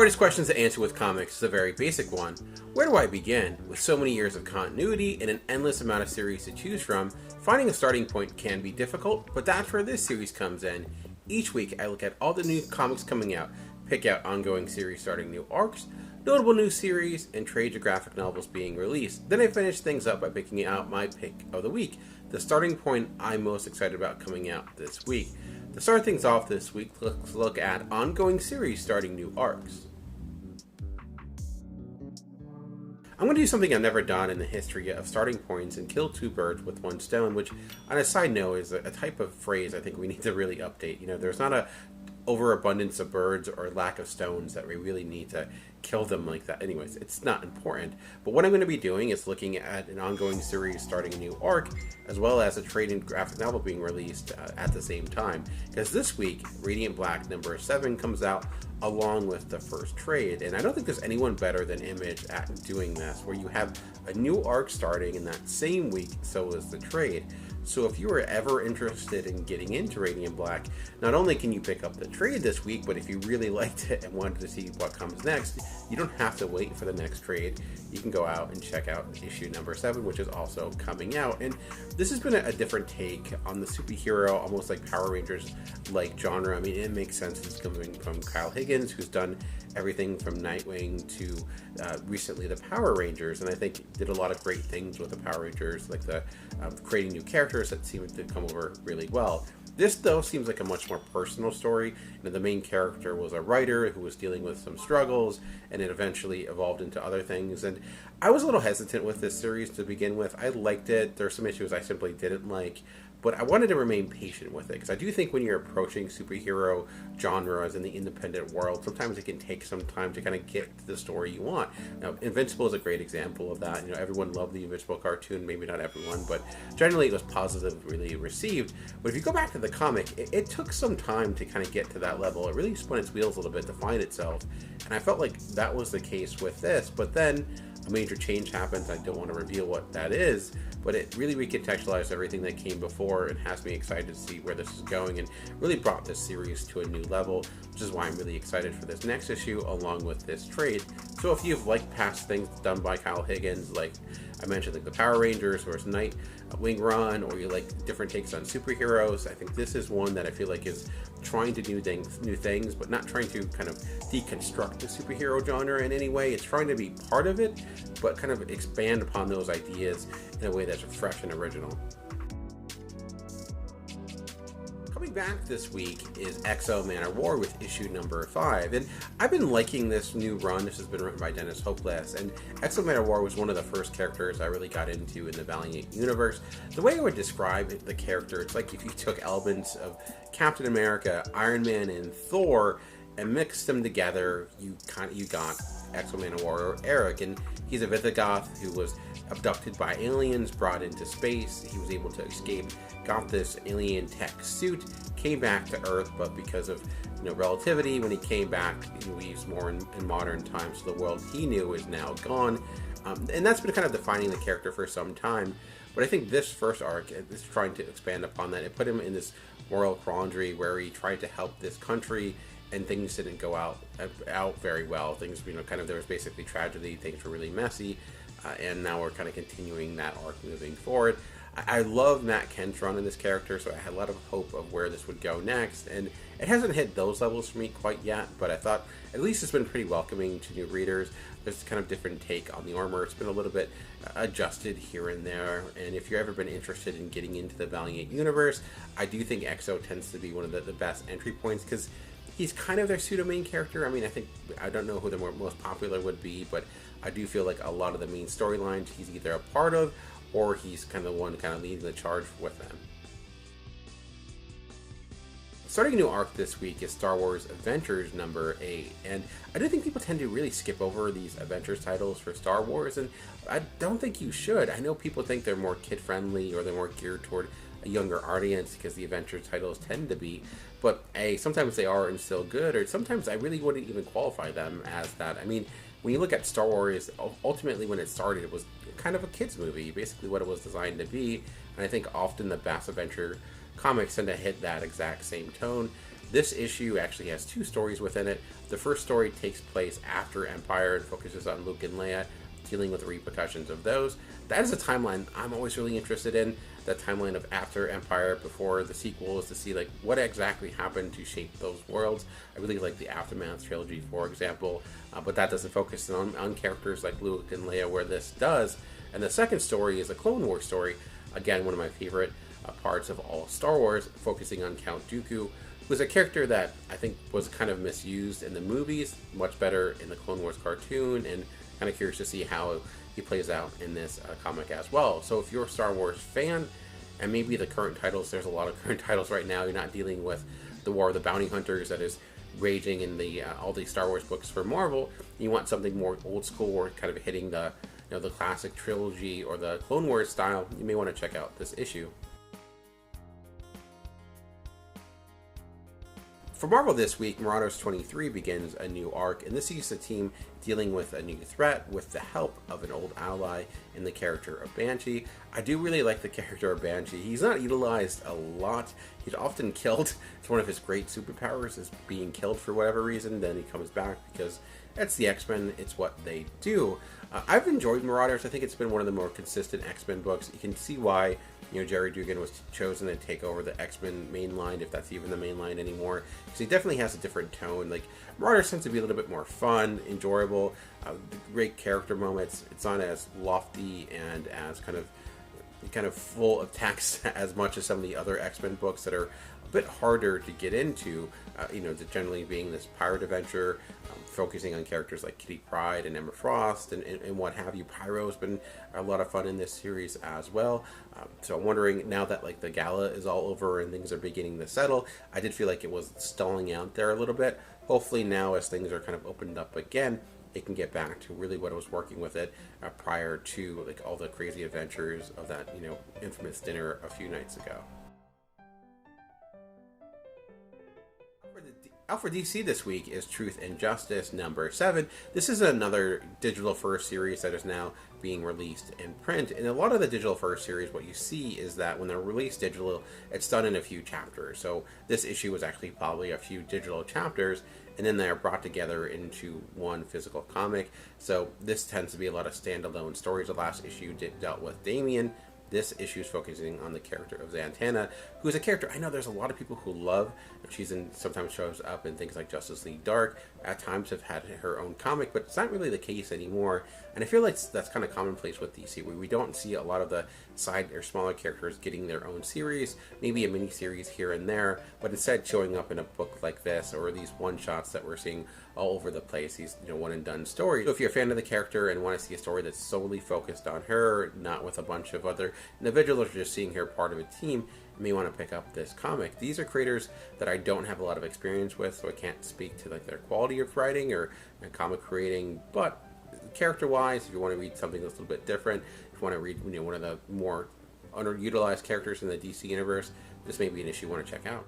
hardest questions to answer with comics is a very basic one. Where do I begin? With so many years of continuity and an endless amount of series to choose from, finding a starting point can be difficult, but that's where this series comes in. Each week, I look at all the new comics coming out, pick out ongoing series starting new arcs, notable new series, and trades or graphic novels being released. Then I finish things up by picking out my pick of the week, the starting point I'm most excited about coming out this week. To start things off this week, let's look at ongoing series starting new arcs. I'm going to do something I've never done in the history of starting points and kill two birds with one stone, which, on a side note, is a type of phrase I think we need to really update. You know, there's not a overabundance of birds or lack of stones that we really need to kill them like that. Anyways, it's not important. But what I'm going to be doing is looking at an ongoing series starting a new arc, as well as a trade and graphic novel being released at the same time. Because this week, Radiant Black number 7 comes out along with the first trade. And I don't think there's anyone better than Image at doing this, where you have a new arc starting in that same week, so is the trade. So if you were ever interested in getting into Radiant Black, not only can you pick up the trade this week, but if you really liked it and wanted to see what comes next, you don't have to wait for the next trade. You can go out and check out issue number 7, which is also coming out. And this has been a different take on the superhero, almost like Power Rangers like genre. I mean, it makes sense. It's coming from Kyle Higgins, who's done everything from Nightwing to recently the Power Rangers, and I think did a lot of great things with the Power Rangers, like the creating new characters that seemed to come over really well. This, though, seems like a much more personal story. You know, the main character was a writer who was dealing with some struggles, and it eventually evolved into other things. And I was a little hesitant with this series to begin with. I liked it. There are some issues I simply didn't like, but I wanted to remain patient with it, because I do think when you're approaching superhero genres in the independent world, sometimes it can take some time to kind of get to the story you want. Now, Invincible is a great example of that. You know, everyone loved the Invincible cartoon, maybe not everyone, but generally it was positively received. But if you go back to the comic, it took some time to kind of get to that level. It really spun its wheels a little bit to find itself, and I felt like that was the case with this. But then a major change happens. I don't want to reveal what that is, but it really recontextualized everything that came before and has me excited to see where this is going, and really brought this series to a new level, which is why I'm really excited for this next issue along with this trade. So if you've liked past things done by Kyle Higgins, like I mentioned, like the Power Rangers or Night Wing Run, or you like different takes on superheroes, I think this is one that I feel like is trying to do new things, but not trying to kind of deconstruct the superhero genre in any way. It's trying to be part of it, but kind of expand upon those ideas in a way that's fresh and original. Coming back this week is Manowar with issue number 5, and I've been liking this new run. This has been written by Dennis Hopeless, and Manowar was one of the first characters I really got into in the Valiant universe. The way I would describe the character, it's like if you took elements of Captain America, Iron Man, and Thor and mixed them together, you got Manowar, or Eric, and he's a Visigoth who was abducted by aliens, brought into space. He was able to escape, got this alien tech suit, came back to Earth, but because of relativity, when he came back, he leaves more in modern times, so the world he knew is now gone. And that's been kind of defining the character for some time. But I think this first arc is trying to expand upon that. It put him in this moral quandary where he tried to help this country, and things didn't go out very well. Things, there was basically tragedy. Things were really messy, and now we're kind of continuing that arc moving forward. I love Matt Kent's run in this character, so I had a lot of hope of where this would go next, and it hasn't hit those levels for me quite yet, but I thought at least it's been pretty welcoming to new readers. There's kind of different take on the armor. It's been a little bit adjusted here and there, and if you've ever been interested in getting into the Valiant universe, I do think Exo tends to be one of the best entry points, because he's kind of their pseudo-main character. I mean, I don't know who the most popular would be, but I do feel like a lot of the main storylines he's either a part of, or he's kind of the one kind of leading the charge with them. Starting a new arc this week is Star Wars Adventures number 8, and I do think people tend to really skip over these Adventures titles for Star Wars, and I don't think you should. I know people think they're more kid-friendly, or they're more geared toward a younger audience, because the Adventures titles tend to be, but sometimes they are and still good, or sometimes I really wouldn't even qualify them as that. I mean, when you look at Star Wars, ultimately when it started, it was kind of a kid's movie, basically what it was designed to be, and I think often the best adventure comics tend to hit that exact same tone. This issue actually has two stories within it. The first story takes place after Empire and focuses on Luke and Leia dealing with the repercussions of those. That is a timeline I'm always really interested in, that timeline of after Empire, before the sequels, to see like what exactly happened to shape those worlds. I really like the Aftermath trilogy, for example, but that doesn't focus on characters like Luke and Leia, where this does. And the second story is a Clone Wars story, again one of my favorite parts of all Star Wars, focusing on Count Dooku, who's a character that I think was kind of misused in the movies, much better in the Clone Wars cartoon, and kind of curious to see how he plays out in this comic as well. So if you're a Star Wars fan, and maybe the current titles, there's a lot of current titles right now, you're not dealing with the War of the Bounty Hunters that is raging in the all these Star Wars books for Marvel, you want something more old school or kind of hitting the the classic trilogy or the Clone Wars style, you may want to check out this issue. For Marvel this week, Marauders 23 begins a new arc, and this sees the team dealing with a new threat with the help of an old ally in the character of Banshee. I do really like the character of Banshee. He's not utilized a lot. He's often killed. It's one of his great superpowers, is being killed for whatever reason. Then he comes back because it's the X-Men. It's what they do. I've enjoyed Marauders. I think it's been one of the more consistent X-Men books. You can see why Jerry Dugan was chosen to take over the X-Men main line, if that's even the main line anymore, because he definitely has a different tone. Like, Marauders tends to be a little bit more fun, enjoyable, great character moments. It's not as lofty and as kind of full of text as much as some of the other X-Men books that are a bit harder to get into, generally being this pirate adventure, focusing on characters like Kitty Pryde and Emma Frost and what have you. Pyro's been a lot of fun in this series as well. So I'm wondering, now that like the gala is all over and things are beginning to settle, I did feel like it was stalling out there a little bit. Hopefully now, as things are kind of opened up again, it can get back to really what I was working with it prior to like all the crazy adventures of that infamous dinner a few nights ago. Out for DC this week is Truth and Justice number 7. This is another digital first series that is now being released in print. And a lot of the digital first series, what you see is that when they're released digital, it's done in a few chapters. So this issue was actually probably a few digital chapters, and then they're brought together into one physical comic. So this tends to be a lot of standalone stories. The last issue dealt with Damian. This issue is focusing on the character of Zatanna, who is a character I know there's a lot of people who love. Sometimes shows up in things like Justice League Dark. At times have had her own comic, but it's not really the case anymore. And I feel like that's kind of commonplace with DC, where we don't see a lot of the side or smaller characters getting their own series, maybe a mini series here and there, but instead showing up in a book like this, or these one-shots that we're seeing all over the place, these one and done stories. So if you're a fan of the character and want to see a story that's solely focused on her, not with a bunch of other individuals, or just seeing her part of a team, you may want to pick up this comic. These are creators that I don't have a lot of experience with, so I can't speak to like their quality of writing or comic creating, but character-wise, if you want to read something that's a little bit different, if you want to read one of the more underutilized characters in the DC universe, this may be an issue you want to check out.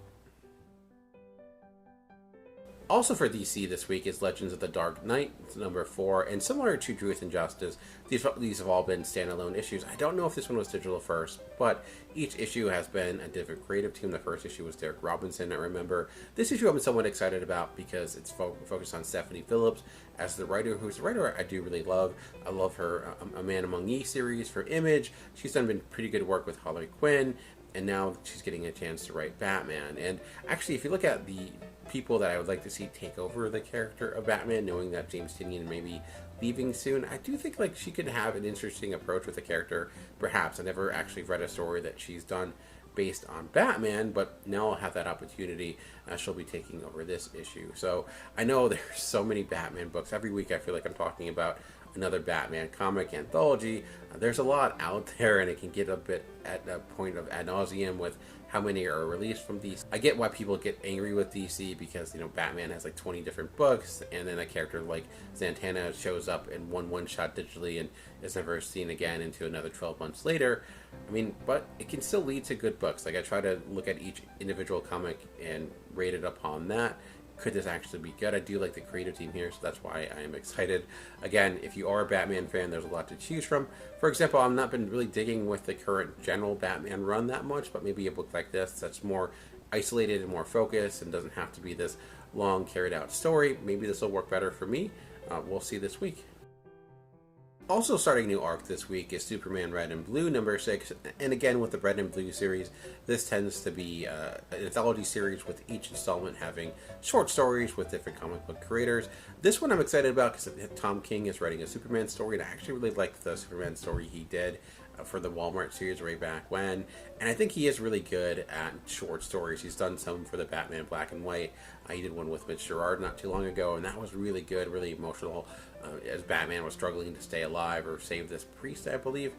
Also for DC this week is Legends of the Dark Knight, it's number 4, and similar to Truth and Justice, these have all been standalone issues. I don't know if this one was digital first, but each issue has been a different creative team. The first issue was Derek Robinson, I remember. This issue I'm somewhat excited about because it's focused on Stephanie Phillips as the writer, who's a writer I do really love. I love her A Man Among Ye series for Image. She's done pretty good work with Harley Quinn, and now she's getting a chance to write Batman. And actually, if you look at the people that I would like to see take over the character of Batman, knowing that James Tynion may be leaving soon, I do think like she could have an interesting approach with the character. Perhaps I never actually read a story that she's done based on Batman, but now I'll have that opportunity. She'll be taking over this issue. So I know there's so many Batman books. Every week I feel like I'm talking about another Batman comic anthology. There's a lot out there, and it can get a bit at a point of ad nauseum with how many are released from DC. I get why people get angry with DC because Batman has like 20 different books, and then a character like Zatanna shows up in one shot digitally and is never seen again until another 12 months later. I mean, but it can still lead to good books. Like, I try to look at each individual comic and rate it upon that. Could this actually be good? I do like the creative team here, so that's why I am excited. Again, if you are a Batman fan, there's a lot to choose from. For example, I've not been really digging with the current general Batman run that much, but maybe a book like this that's more isolated and more focused and doesn't have to be this long carried out story. Maybe this will work better for me. We'll see this week. Also starting new arc this week is Superman Red and Blue number 6, and again with the Red and Blue series, this tends to be an anthology series with each installment having short stories with different comic book creators. This one I'm excited about because Tom King is writing a Superman story, and I actually really liked the Superman story he did for the Walmart series way back when, and I think he is really good at short stories. He's done some for the Batman Black and White. He did one with Mitch Gerard not too long ago, and that was really good, really emotional, as Batman was struggling to stay alive or save this priest, I believe.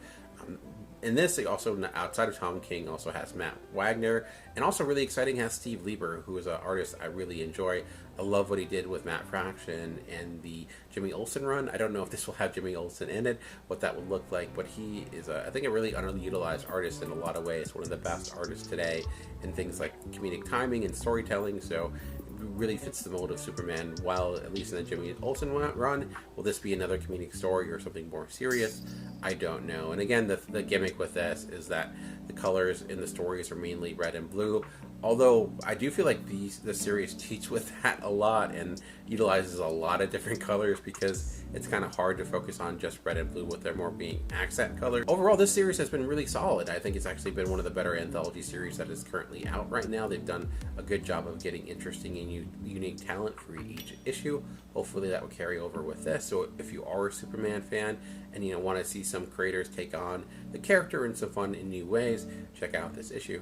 And this also, outside of Tom King, also has Matt Wagner, and also really exciting has Steve Lieber, who is an artist I really enjoy. I love what he did with Matt Fraction and the Jimmy Olsen run. I don't know if this will have Jimmy Olsen in it, what that would look like, but he is, I think, a really underutilized artist in a lot of ways. One of the best artists today in things like comedic timing and storytelling, so really fits the mold of Superman, while at least in the Jimmy Olsen run, will this be another comedic story or something more serious? I don't know. And again, the gimmick with this is that the colors in the stories are mainly red and blue, although I do feel like the series cheats with that a lot and utilizes a lot of different colors because it's kind of hard to focus on just red and blue with there more being accent colors. Overall, this series has been really solid. I think it's actually been one of the better anthology series that is currently out right now. They've done a good job of getting interesting and unique talent for each issue. Hopefully that will carry over with this. So if you are a Superman fan and want to see some creators take on the character in some fun and new ways, check out this issue.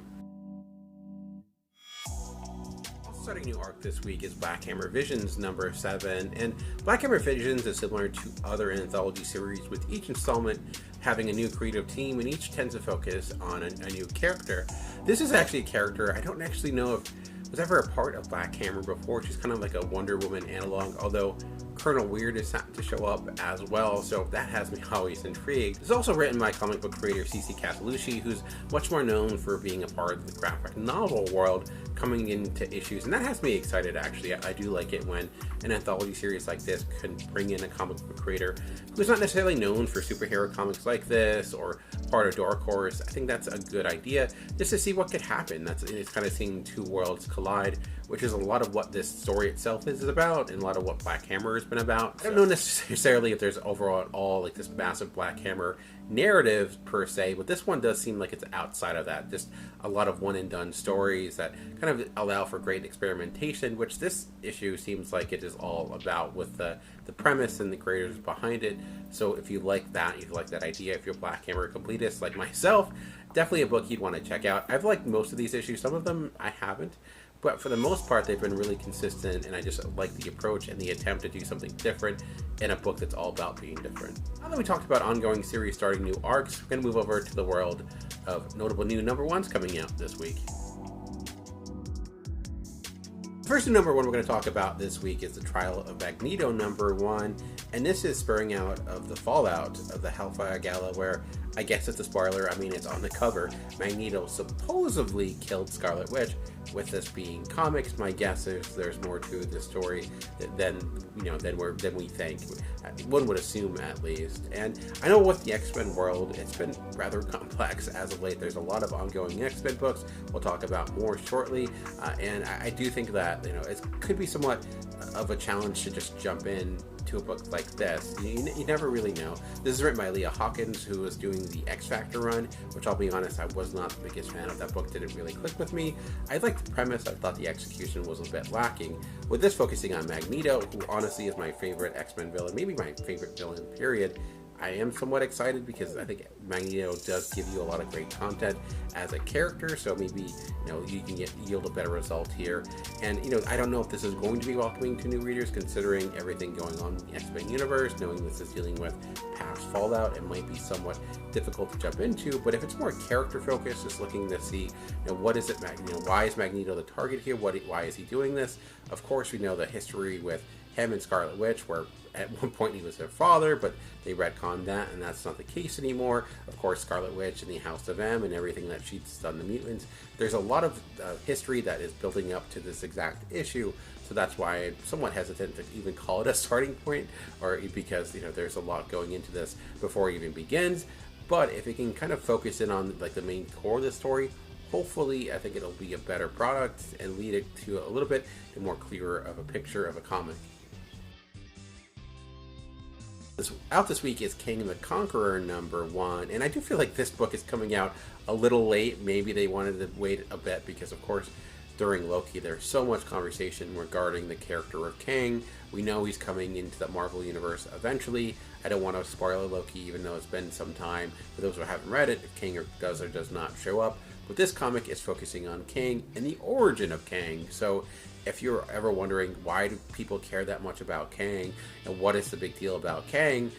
Starting new arc this week is Black Hammer Visions number 7, and Black Hammer Visions is similar to other anthology series, with each installment having a new creative team, and each tends to focus on a new character. This is actually a character I don't actually know if was ever a part of Black Hammer before. She's kind of like a Wonder Woman analog, although Colonel Weird is set to show up as well, so that has me always intrigued. It's also written by comic book creator CC Castellucci, who's much more known for being a part of the graphic novel world, coming into issues, and that has me excited actually. I do like it when an anthology series like this can bring in a comic book creator who's not necessarily known for superhero comics like this or part of Dark Horse. I think that's a good idea just to see what could happen. It's kind of seeing two worlds collide, which is a lot of what this story itself is about and a lot of what Black Hammer has been about. I don't know necessarily if there's overall at all like this massive Black Hammer narrative per se, but this one does seem like it's outside of that. Just a lot of one and done stories that kind of allow for great experimentation, which this issue seems like it is all about with the premise and the creators behind it. So if you like that, if you like that idea, if you're a Black Hammer completist like myself, definitely a book you'd want to check out. I've liked most of these issues. Some of them I haven't, but for the most part they've been really consistent, and I just like the approach and the attempt to do something different in a book that's all about being different. Now that we talked about ongoing series starting new arcs, we're going to move over to the world of notable new number ones coming out this week. The first new number one we're going to talk about this week is the Trial of Magneto number 1, and this is spurring out of the fallout of the Hellfire Gala, where, I guess it's a spoiler, I mean it's on the cover, Magneto supposedly killed Scarlet Witch. With this being comics, my guess is there's more to the story than we think. One would assume, at least. And I know with the X-Men world, it's been rather complex as of late. There's a lot of ongoing X-Men books we'll talk about more shortly, and I do think that it could be somewhat of a challenge to just jump in to a book like this. You never really know. This is written by Leah Hawkins, who is doing the X Factor run, which I'll be honest, I was not the biggest fan of. That book didn't really click with me. I liked the premise, I thought the execution was a bit lacking. With this focusing on Magneto, who honestly is my favorite X-Men villain, maybe my favorite villain, period, I am somewhat excited because I think Magneto does give you a lot of great content as a character, so maybe you can yield a better result here. And I don't know if this is going to be welcoming to new readers, considering everything going on in the X-Men universe. Knowing this is dealing with past fallout, it might be somewhat difficult to jump into. But if it's more character focused, just looking to see what is it, why is Magneto the target here? Why is he doing this? Of course, we know the history with him and Scarlet Witch, where at one point he was their father, but they retconned that, and that's not the case anymore. Of course, Scarlet Witch and the House of M and everything that she's done to mutants. There's a lot of history that is building up to this exact issue, so that's why I'm somewhat hesitant to even call it a starting point, or because there's a lot going into this before it even begins. But if it can kind of focus in on like the main core of the story, hopefully I think it'll be a better product and lead it to a little bit more clearer of a picture of a comic. Out this week is Kang the Conqueror #1, and I do feel like this book is coming out a little late. Maybe they wanted to wait a bit because, of course, during Loki, there's so much conversation regarding the character of Kang. We know he's coming into the Marvel Universe eventually. I don't want to spoil Loki, even though it's been some time. For those who haven't read it, if Kang does or does not show up. But this comic is focusing on Kang and the origin of Kang. So if you're ever wondering why do people care that much about Kang and what is the big deal about Kang,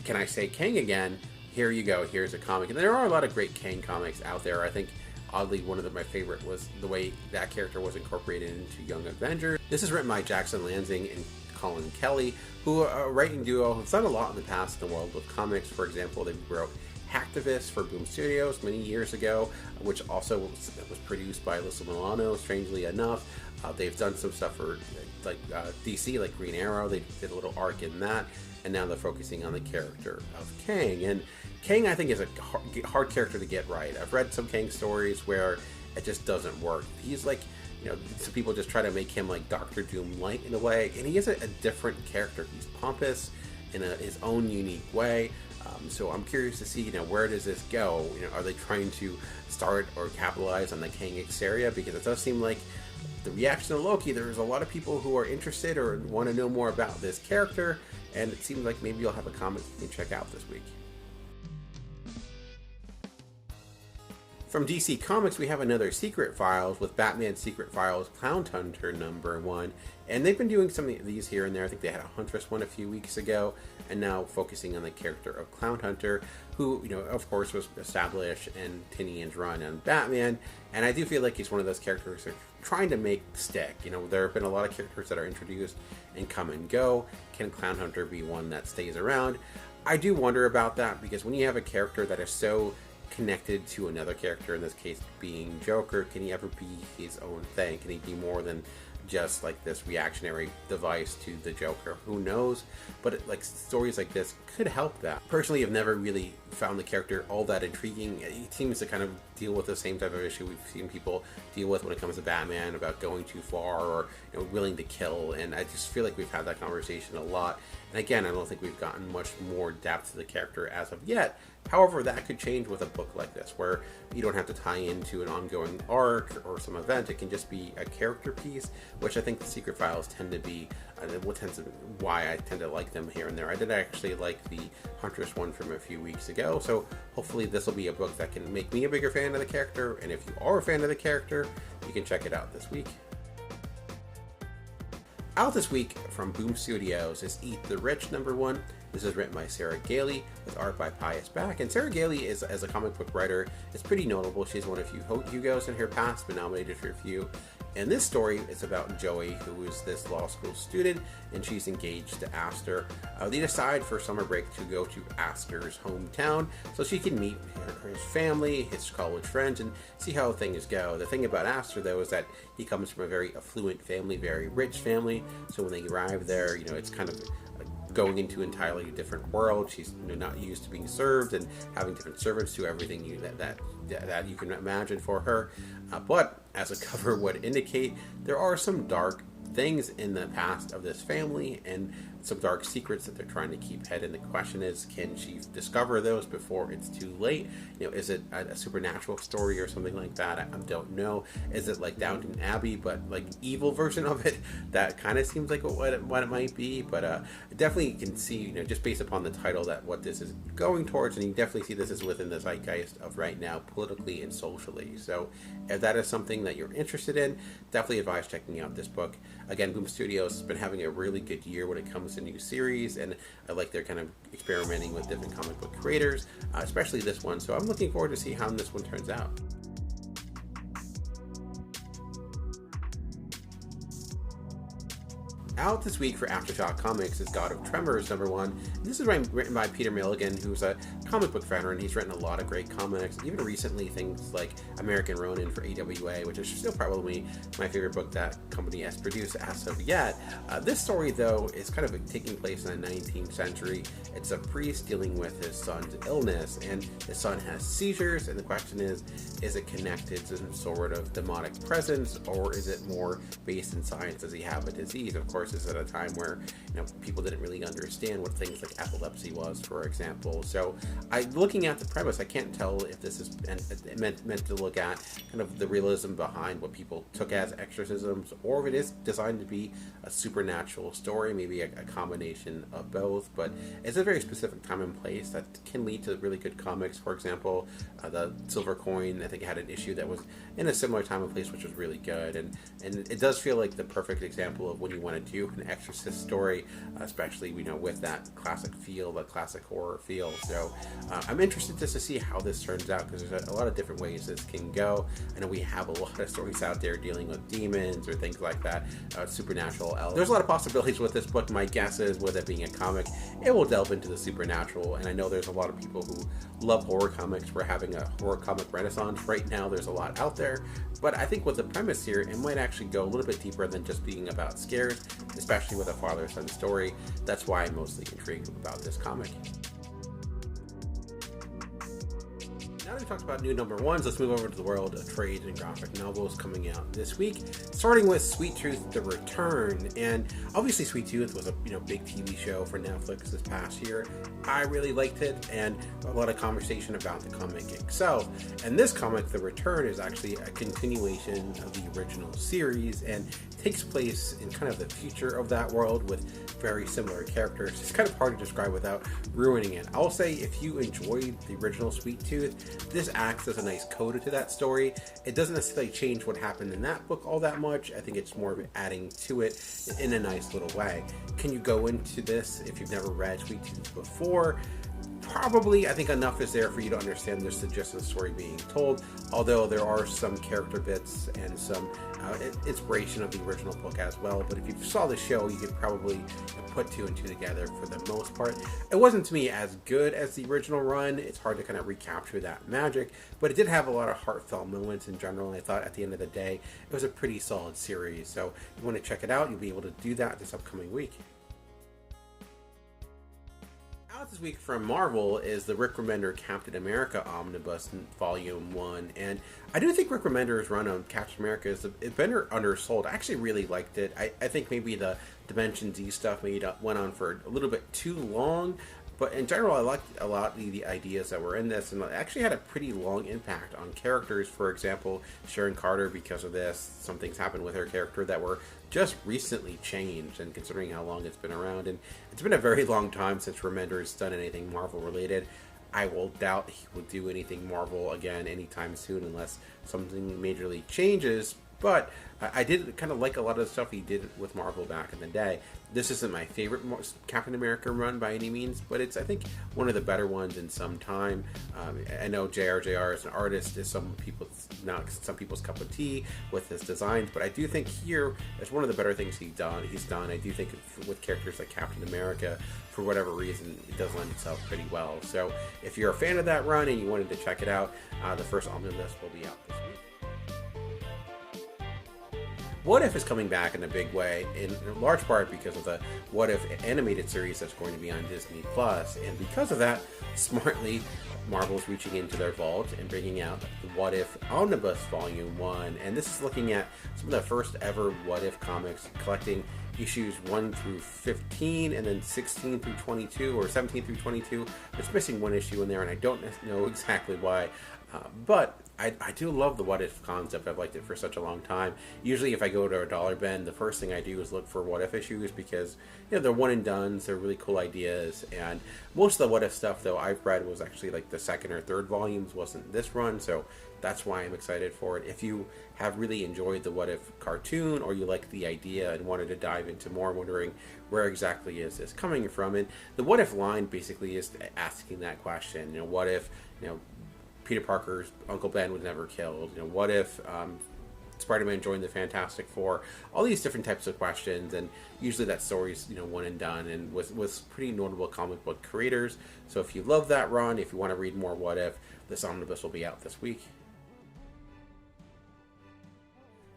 can I say Kang again? Here you go. Here's a comic. And there are a lot of great Kang comics out there. I think oddly one of my favorite was the way that character was incorporated into Young Avengers. This is written by Jackson Lansing and Colin Kelly, who are a writing duo who've done a lot in the past in the world of comics. For example, they wrote Hacktivist for Boom Studios many years ago, which also was produced by Alyssa Milano, strangely enough. They've done some stuff for DC, like Green Arrow. They did a little arc in that, and now they're focusing on the character of Kang. And Kang, I think, is a hard character to get right. I've read some Kang stories where it just doesn't work. He's like, some people just try to make him like Doctor Doom light in a way, and he is a different character. He's pompous in his own unique way. So I'm curious to see, where does this go? Are they trying to start or capitalize on the Kang hysteria? Because it does seem like the reaction to Loki, there's a lot of people who are interested or want to know more about this character, and it seems like maybe you'll have a comic you can check out this week. From DC Comics, we have another Secret Files with Batman Secret Files Clownhunter #1, and they've been doing some of these here and there. I think they had a Huntress one a few weeks ago, and now focusing on the character of Clownhunter, who, of course, was established in Tinian's run on Batman, and I do feel like he's one of those characters they're trying to make stick. There have been a lot of characters that are introduced and come and go. Can Clownhunter be one that stays around? I do wonder about that, because when you have a character that is so connected to another character, in this case being Joker, can he ever be his own thing? Can he be more than just like this reactionary device to the Joker? Who knows? But stories like this could help that. Personally, I've never really found the character all that intriguing. He seems to kind of deal with the same type of issue we've seen people deal with when it comes to Batman, about going too far or willing to kill, and I just feel like we've had that conversation a lot. And again, I don't think we've gotten much more depth to the character as of yet. However, that could change with a book like this, where you don't have to tie into an ongoing arc or some event. It can just be a character piece, which I think the Secret Files tend to be, why I tend to like them here and there. I did actually like the Huntress one from a few weeks ago, so hopefully this will be a book that can make me a bigger fan of the character, and if you are a fan of the character, you can check it out this week. Out this week from Boom Studios is Eat the Rich #1. This is written by Sarah Gailey with art by Pius Back. And Sarah Gailey, as a comic book writer, is pretty notable. She's won a few Hugos in her past, been nominated for a few. And this story is about Joey, who is this law school student, and she's engaged to Aster. They decide for summer break to go to Aster's hometown so she can meet his family, his college friends, and see how things go. The thing about Aster, though, is that he comes from a very affluent family, very rich family. So when they arrive there, it's kind of going into an entirely different world. She's not used to being served and having different servants do everything that you can imagine for her. But as the cover would indicate, there are some dark things in the past of this family and some dark secrets that they're trying to keep hidden. The question is, can she discover those before it's too late? Is it a supernatural story or something like that? I don't know. Is it like Downton Abbey, but like evil version of it? That kind of seems like what it might be, but definitely can see, just based upon the title, that what this is going towards, and you definitely see this is within the zeitgeist of right now, politically and socially. So if that is something that you're interested in, definitely advise checking out this book. Again, Boom Studios has been having a really good year when it comes to new series, and I like they're kind of experimenting with different comic book creators, especially this one. So I'm looking forward to see how this one turns out. Out this week for Aftershock Comics is God of Tremors #1. And this is written by Peter Milligan, who's a comic book veteran. He's written a lot of great comics, even recently things like American Ronin for AWA, which is still probably my favorite book that company has produced as of yet. This story, though, is kind of taking place in the 19th century. It's a priest dealing with his son's illness, and his son has seizures, and the question is it connected to some sort of demonic presence, or is it more based in science? Does he have a disease? Of course, this is at a time where people didn't really understand what things like epilepsy was, for example. So, looking at the premise, I can't tell if this is meant to look at kind of the realism behind what people took as exorcisms, or if it is designed to be a supernatural story, maybe a combination of both. But it's a very specific time and place that can lead to really good comics. For example, the Silver Coin, I think, had an issue that was in a similar time and place, which was really good, and it does feel like the perfect example of when you want to do an exorcist story, especially with that classic feel, that classic horror feel. So I'm interested just to see how this turns out, because there's a lot of different ways this can go. I know we have a lot of stories out there dealing with demons or things like that, supernatural elements. There's a lot of possibilities with this book. My guess is, with it being a comic, it will delve into the supernatural, and I know there's a lot of people who love horror comics. We're having a horror comic renaissance right now. There's a lot out there, but I think with the premise here, it might actually go a little bit deeper than just being about scares, especially with a father-son story. That's why I'm mostly intrigued about this comic. Now that we talked about new #1s, let's move over to the world of trade and graphic novels coming out this week, starting with Sweet Tooth: The Return. And obviously Sweet Tooth was a big TV show for Netflix this past year. I really liked it, and a lot of conversation about the comic itself. And this comic, The Return, is actually a continuation of the original series and takes place in kind of the future of that world with very similar characters. It's kind of hard to describe without ruining it. I'll say, if you enjoyed the original Sweet Tooth, this acts as a nice coda to that story. It doesn't necessarily change what happened in that book all that much. I think it's more of adding to it in a nice little way. Can you go into this if you've never read Sweet Tooth before? Probably. I think enough is there for you to understand there's the gist of the story being told, although there are some character bits and some inspiration of the original book as well. But if you saw the show, you could probably put two and two together for the most part. It wasn't, to me, as good as the original run. It's hard to kind of recapture that magic, but it did have a lot of heartfelt moments in general, and I thought at the end of the day it was a pretty solid series. So if you want to check it out, you'll be able to do that this upcoming week. Out this week from Marvel is the Rick Remender Captain America Omnibus Volume 1, and I do think Rick Remender's run on Captain America is better undersold. I actually really liked it. I think maybe the Dimension Z stuff went on for a little bit too long, but in general I liked a lot of the ideas that were in this, and it actually had a pretty long impact on characters. For example, Sharon Carter, because of this, some things happened with her character that were just recently changed, and considering how long it's been around, and it's been a very long time since Remender has done anything Marvel related. I will doubt he will do anything Marvel again anytime soon unless something majorly changes. But I did kind of like a lot of the stuff he did with Marvel back in the day. This isn't my favorite Captain America run by any means, but it's, I think, one of the better ones in some time. I know JR as an artist is some people's cup of tea with his designs, but I do think here it's one of the better things he's done. I do think with characters like Captain America, for whatever reason, it does lend itself pretty well. So if you're a fan of that run and you wanted to check it out, the first Omnibus will be out this week. What If is coming back in a big way, in large part because of the What If animated series that's going to be on Disney+. And because of that, smartly, Marvel's reaching into their vault and bringing out the What If Omnibus Volume 1. And this is looking at some of the first ever What If comics, collecting issues 1 through 15, and then 16 through 22, or 17 through 22. It's missing one issue in there, and I don't know exactly why. But I do love the What If concept. I've liked it for such a long time. Usually if I go to a dollar bin, the first thing I do is look for What If issues, because they're one and dones, they're really cool ideas, and most of the What If stuff, though, I've read was actually like the second or third volumes, wasn't this run, so that's why I'm excited for it. If you have really enjoyed the What If cartoon, or you like the idea and wanted to dive into more, wondering where exactly is this coming from, and the What If line basically is asking that question. What if Peter Parker's Uncle Ben was never killed? What if Spider-Man joined the Fantastic Four, all these different types of questions, and usually that story's, one and done, and was pretty notable comic book creators. So if you love that run, if you want to read more What If, this omnibus will be out this week.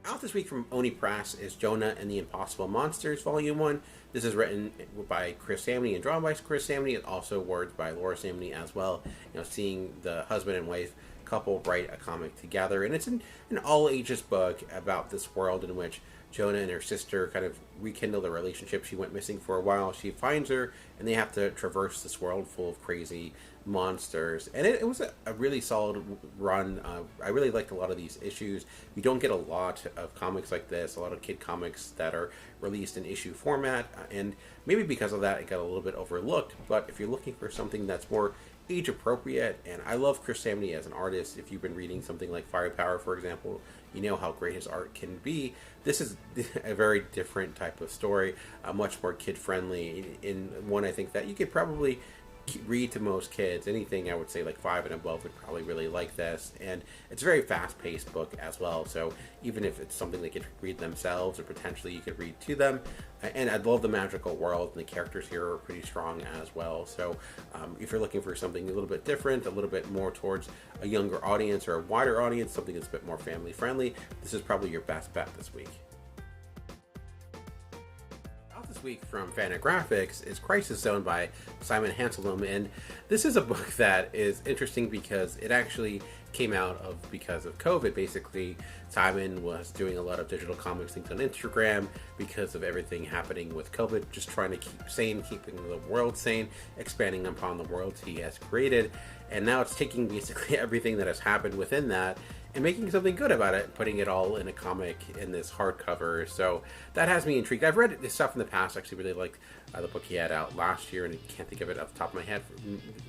Out this week from Oni Press is Jonna and the Impossible Monsters, Volume 1. This is written by Chris Samney and drawn by Chris Samney, and also words by Laura Samney as well. Seeing the husband and wife couple write a comic together, and it's an all-ages book about this world in which Jonna and her sister kind of rekindle the relationship. She went missing for a while. She finds her, and they have to traverse this world full of crazy monsters. And it was a really solid run. I really liked a lot of these issues. You don't get a lot of comics like this, a lot of kid comics that are released in issue format, and maybe because of that it got a little bit overlooked. But if you're looking for something that's more age appropriate, and I love Chris Samney as an artist. If you've been reading something like Firepower, for example, you know how great his art can be. This is a very different type of story, much more kid-friendly, in one I think that you could probably read to most kids. Anything I would say like 5 and above would probably really like this, and it's a very fast-paced book as well, so even if it's something they could read themselves or potentially you could read to them. And I love the magical world, and the characters here are pretty strong as well. So if you're looking for something a little bit different, a little bit more towards a younger audience or a wider audience, something that's a bit more family friendly, this is probably your best bet this week. This week from Fantagraphics is Crisis Zone by Simon Hanselholm, and this is a book that is interesting because it actually came out because of COVID. Basically, Simon was doing a lot of digital comics things on Instagram because of everything happening with COVID, just trying to keep sane, keeping the world sane, expanding upon the worlds he has created, and now it's taking basically everything that has happened within that and making something good about it, putting it all in a comic in this hardcover. So that has me intrigued. I've read this stuff in the past. I actually really liked the book he had out last year, and I can't think of it off the top of my head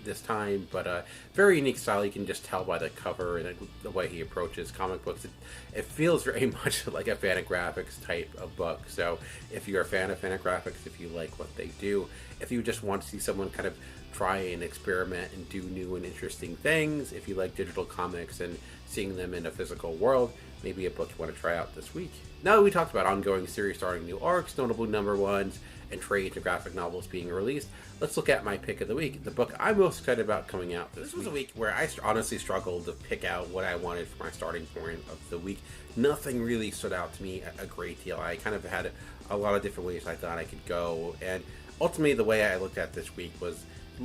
this time, but very unique style. You can just tell by the cover and the way he approaches comic books. It feels very much like a Fantagraphics type of book. So if you're a fan of Fantagraphics, if you like what they do, if you just want to see someone kind of try and experiment and do new and interesting things, if you like digital comics and seeing them in a physical world, maybe a book you want to try out this week. Now that we talked about ongoing series starting new arcs, notable number ones, and trades and graphic novels being released, let's look at my pick of the week, the book I'm most excited about coming out this week. This was a week where I honestly struggled to pick out what I wanted for my starting point of the week. Nothing really stood out to me a great deal. I kind of had a lot of different ways I thought I could go, and ultimately the way I looked at this week was,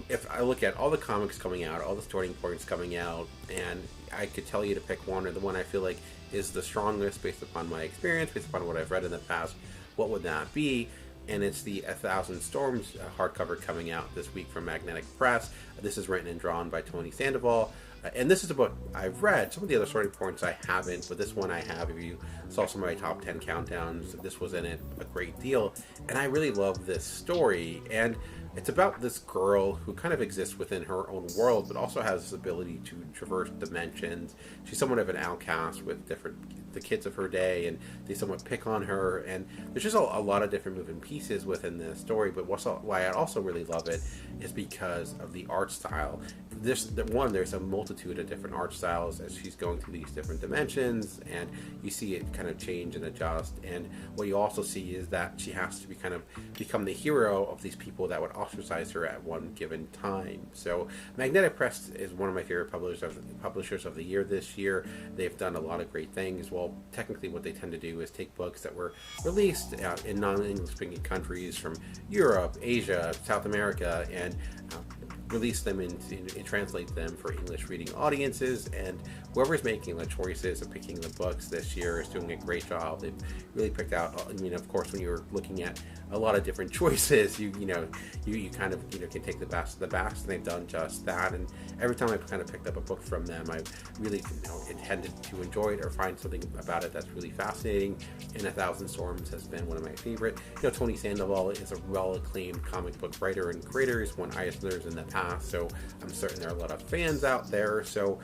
if I look at all the comics coming out, all the starting points coming out, and I could tell you to pick one, or the one I feel like is the strongest based upon my experience, based upon what I've read in the past, what would that be? And it's the 1,000 Storms hardcover coming out this week from Magnetic Press. This is written and drawn by Tony Sandoval. And this is a book I've read. Some of the other starting points I haven't, but this one I have. If you saw some of my top 10 countdowns, this was in it a great deal. And I really love this story. And it's about this girl who kind of exists within her own world, but also has this ability to traverse dimensions. She's somewhat of an outcast with the kids of her day, and they somewhat pick on her. And there's just a lot of different moving pieces within this story. But why I also really love it is because of the art style. There's a multitude of different art styles as she's going through these different dimensions, and you see it kind of change and adjust. And what you also see is that she has to become the hero of these people that would ostracize her at one given time. So Magnetic Press is one of my favorite publishers of the year this year. They've done a lot of great things. Well, technically what they tend to do is take books that were released in non-English speaking countries from Europe, Asia, South America, and release them and translate them for English reading audiences, and whoever's making the choices of picking the books this year is doing a great job. They've really picked out, I mean, of course, when you're looking at a lot of different choices, you kind of can take the best of the best, and they've done just that. And every time I've kind of picked up a book from them, I really intended to enjoy it or find something about it that's really fascinating. And 1,000 Storms has been one of my favorite. Tony Sandoval is a well-acclaimed comic book writer and creator. He's won Eisners in the past, so I'm certain there are a lot of fans out there. So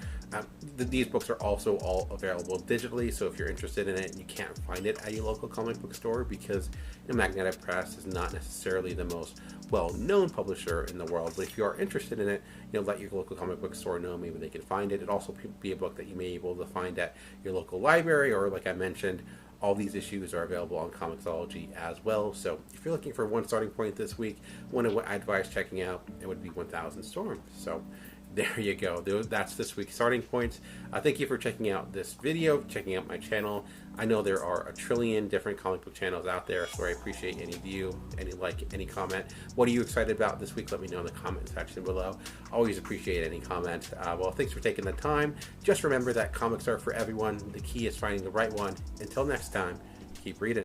These books are also all available digitally, so if you're interested in it and you can't find it at your local comic book store, because Magneto Press is not necessarily the most well-known publisher in the world, but if you are interested in it, let your local comic book store know. Maybe they can find it. It'd also be a book that you may be able to find at your local library, or like I mentioned, all these issues are available on Comixology as well. So if you're looking for one starting point this week, one of what I advise checking out, it would be 1000 Storm. So there you go. That's this week's starting points. Thank you for checking out this video, checking out my channel. I know there are a trillion different comic book channels out there, so I appreciate any view, any like, any comment. What are you excited about this week? Let me know in the comment section below. Always appreciate any comment. Well, thanks for taking the time. Just remember that comics are for everyone. The key is finding the right one. Until next time, keep reading.